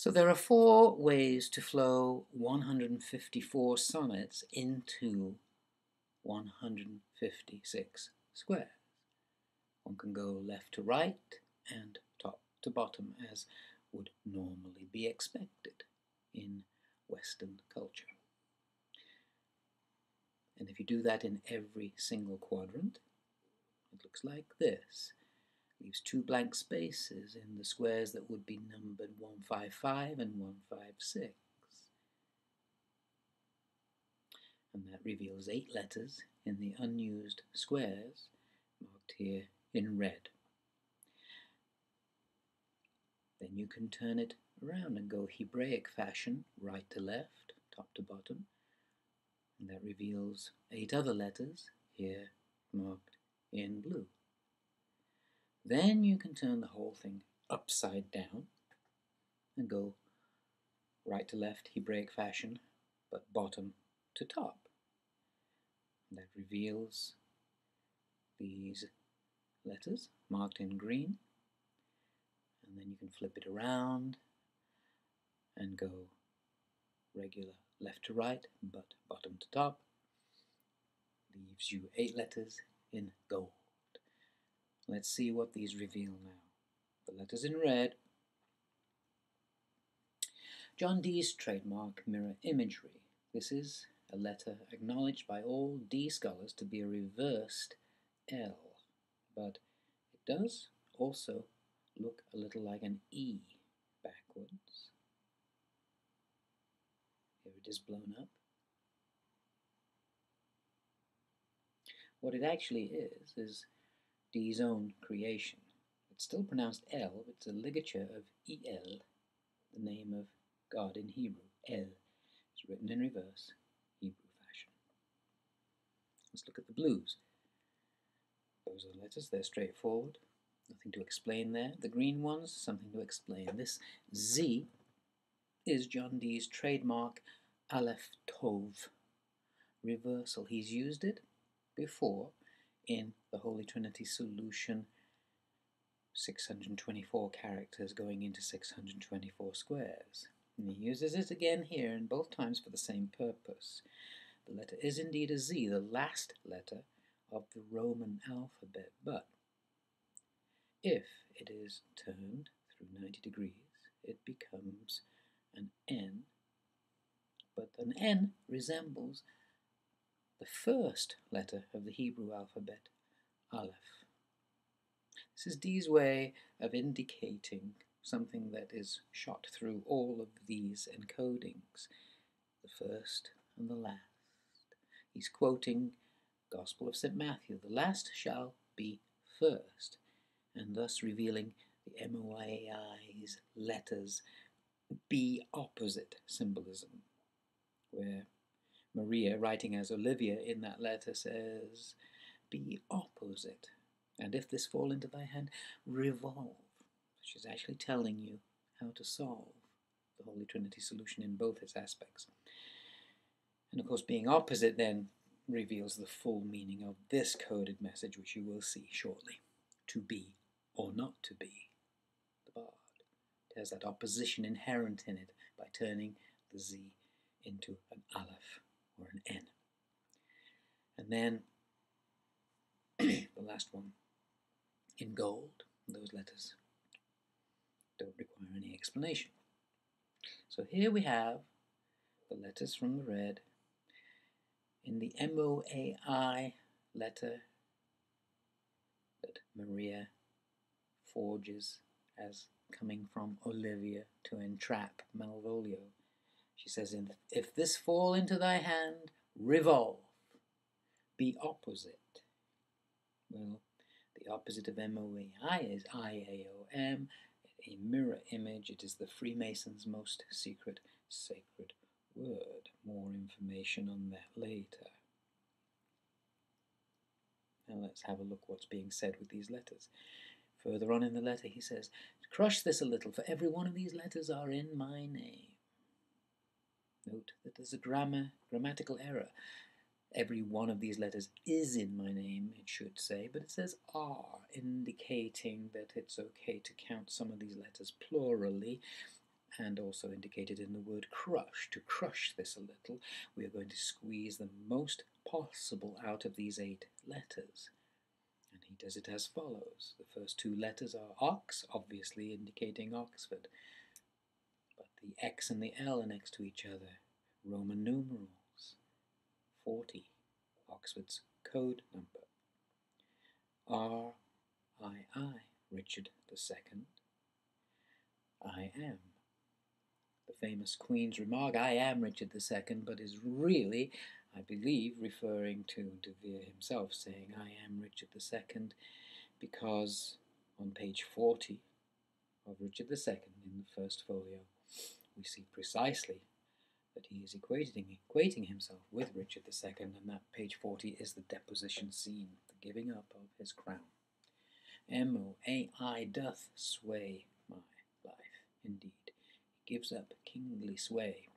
So there are 4 ways to flow 154 sonnets into 156 squares. One can go left to right and top to bottom, as would normally be expected in Western culture. And if you do that in every single quadrant, it looks like this. Leaves 2 blank spaces in the squares that would be numbered 155 and 156. And that reveals 8 letters in the unused squares, marked here in red. Then you can turn it around and go Hebraic fashion, right to left, top to bottom. And that reveals 8 other letters, here marked in blue. Then you can turn the whole thing upside down and go right to left Hebraic fashion, but bottom to top. And that reveals these letters marked in green. And then you can flip it around and go regular left to right, but bottom to top. Leaves you 8 letters in gold. Let's see what these reveal now. The letters in red. John Dee's trademark mirror imagery. This is a letter acknowledged by all D scholars to be a reversed L, but it does also look a little like an E backwards. Here it is blown up. What it actually is Dee's own creation. It's still pronounced L, it's a ligature of El, the name of God in Hebrew. El is written in reverse, Hebrew fashion. Let's look at the blues. Those are the letters, they're straightforward. Nothing to explain there. The green ones, something to explain. This Z is John Dee's trademark Aleph Tov reversal. He's used it before in the Holy Trinity solution, 624 characters going into 624 squares. And he uses it again here, and both times for the same purpose. The letter is indeed a Z, the last letter of the Roman alphabet, but if it is turned through 90 degrees, it becomes an N, but an N resembles the first letter of the Hebrew alphabet, Aleph. This is Dee's way of indicating something that is shot through all of these encodings, the first and the last. He's quoting Gospel of St. Matthew, the last shall be first, and thus revealing the MOAI's letters be opposite symbolism, where Maria, writing as Olivia in that letter, says, be opposite, and if this fall into thy hand, revolve. She's actually telling you how to solve the Holy Trinity solution in both its aspects. And of course, being opposite then reveals the full meaning of this coded message, which you will see shortly. To be or not to be. The bard. It has that opposition inherent in it by turning the Z into an Aleph or an N. And then the last one in gold. Those letters don't require any explanation. So here we have the letters from the red in the MOAI letter that Maria forges as coming from Olivia to entrap Malvolio. She says, if this fall into thy hand, revolve, be opposite. Well, the opposite of MOAI is IAOM, a mirror image. It is the Freemasons' most secret, sacred word. More information on that later. Now let's have a look what's being said with these letters. Further on in the letter he says, crush this a little, for every one of these letters are in my name. Note that there's a grammatical error. Every one of these letters is in my name, it should say, but it says are, indicating that it's okay to count some of these letters plurally. and also indicated in the word crush. To crush this a little, we are going to squeeze the most possible out of these 8 letters. And he does it as follows. The first 2 letters are Ox, obviously indicating Oxford, but the X and the L are next to each other. Roman numerals, 40, Oxford's code number. R-I-I, Richard II. I am. The famous Queen's remark, I am Richard II, but is really, I believe, referring to De Vere himself, saying, I am Richard II, because on page 40 of Richard II in the first folio, we see precisely that he is equating himself with Richard II, and that page 40 is the deposition scene, the giving up of his crown. M-O-A-I doth sway my life, indeed. He gives up kingly sway.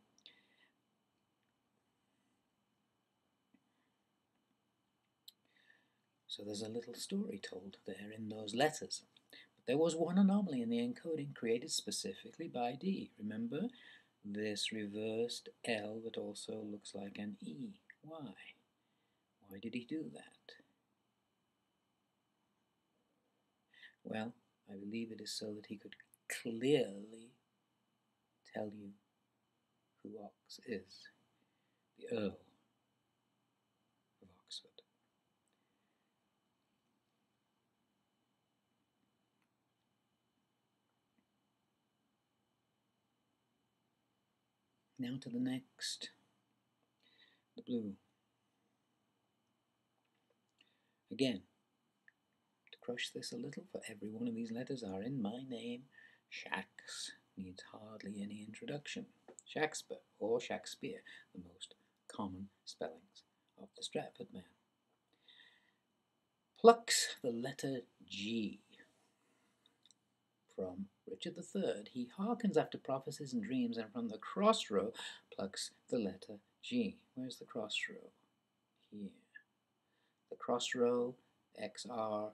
So there's a little story told there in those letters. But there was one anomaly in the encoding created specifically by D. Remember? This reversed L that also looks like an E. Why? Why did he do that? Well, I believe it is so that he could clearly tell you who Ox is. The Earl of Oxford. Now to the next. The blue. Again, to crush this a little, for every one of these letters are in my name. Shax needs hardly any introduction. Shaxper or Shakespeare, the most common spellings of the Stratford man. Plucks the letter G from Richard III. He hearkens after prophecies and dreams, and from the cross row plucks the letter G. Where's the cross row? Here. The cross row, XR,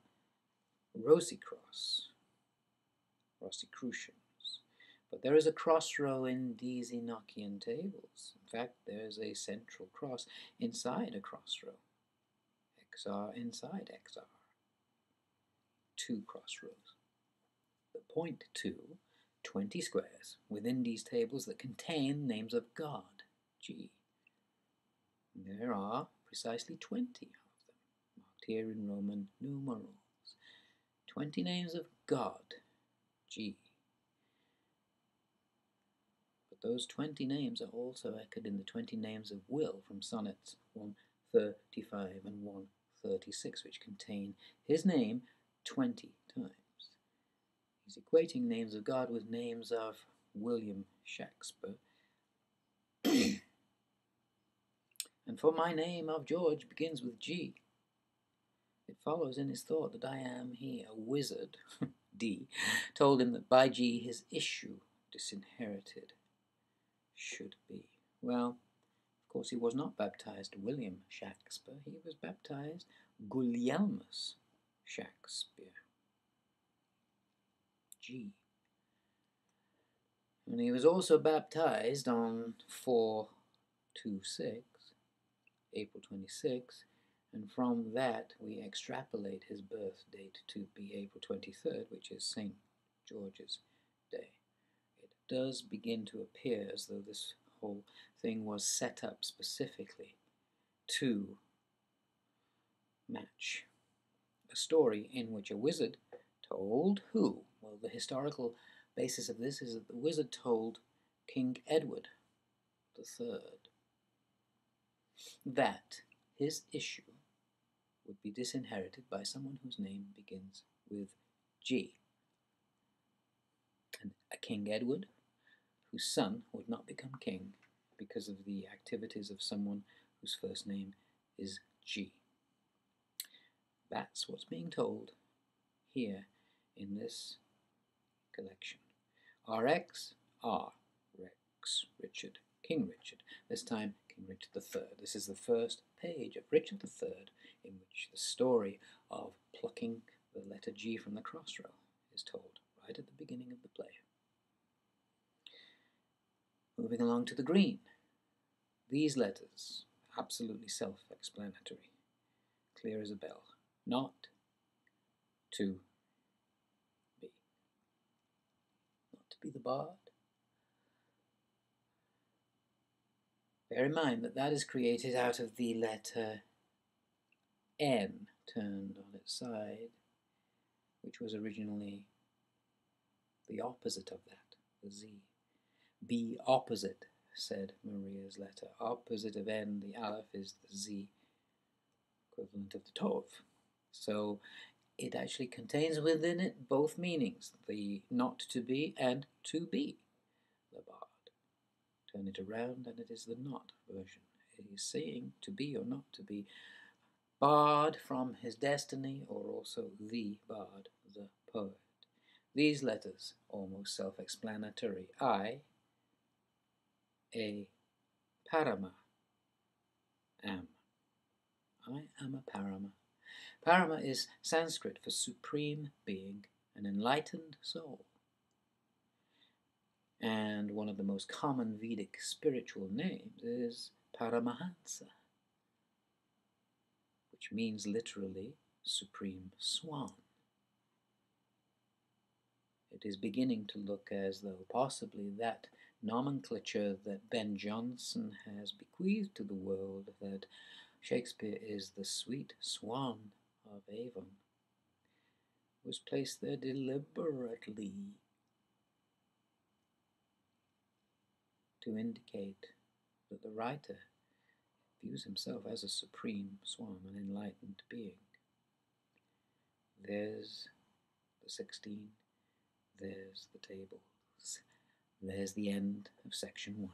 Rosicross, Rosicrucians. But there is a cross row in these Enochian tables. In fact, there's a central cross inside a cross row. XR inside XR. 2 cross rows that point to 20 squares within these tables that contain names of God, G. There are precisely 20 of them, marked here in Roman numerals. 20 names of God, G. But those 20 names are also echoed in the 20 names of Will from Sonnets 135 and 136, which contain his name 20 times. He's equating names of God with names of William Shakespeare. And for my name of George begins with G. It follows in his thought that I am he, a wizard, D, told him that by G his issue, disinherited, should be. Well, of course he was not baptized William Shakespeare, he was baptized Gulielmus Shakespeare. G. And he was also baptized on 4/26, April 26, and from that we extrapolate his birth date to be April 23rd, which is St. George's Day. It does begin to appear as though this whole thing was set up specifically to match a story in which a wizard told who? Well, the historical basis of this is that the wizard told King Edward III that his issue would be disinherited by someone whose name begins with G. And a King Edward, whose son would not become king because of the activities of someone whose first name is G. That's what's being told here in this collection. RX, R, Rex, Richard, King Richard. This time, King Richard III. This is the first page of Richard III in which the story of plucking the letter G from the crossrow is told, right at the beginning of the play. Moving along to the green. These letters, absolutely self-explanatory, clear as a bell. Not to be. Not to be the bard. Bear in mind that that is created out of the letter N turned on its side, which was originally the opposite of that, the Z. Be opposite, said Maria's letter. Opposite of N, the Aleph, is the Z, equivalent of the Tov. So it actually contains within it both meanings, the not to be and to be the bard. Turn it around and it is the not version. It is saying to be or not to be, barred from his destiny, or also the bard, the poet. These letters, almost self-explanatory. I, a parama, am. I am a parama. Parama is Sanskrit for supreme being, an enlightened soul. And one of the most common Vedic spiritual names is Paramahansa, which means literally supreme swan. It is beginning to look as though possibly that nomenclature that Ben Jonson has bequeathed to the world, that Shakespeare is the sweet swan of Avon, was placed there deliberately to indicate that the writer views himself as a supreme swan, an enlightened being. There's the 16, there's the tables, there's the end of section 1.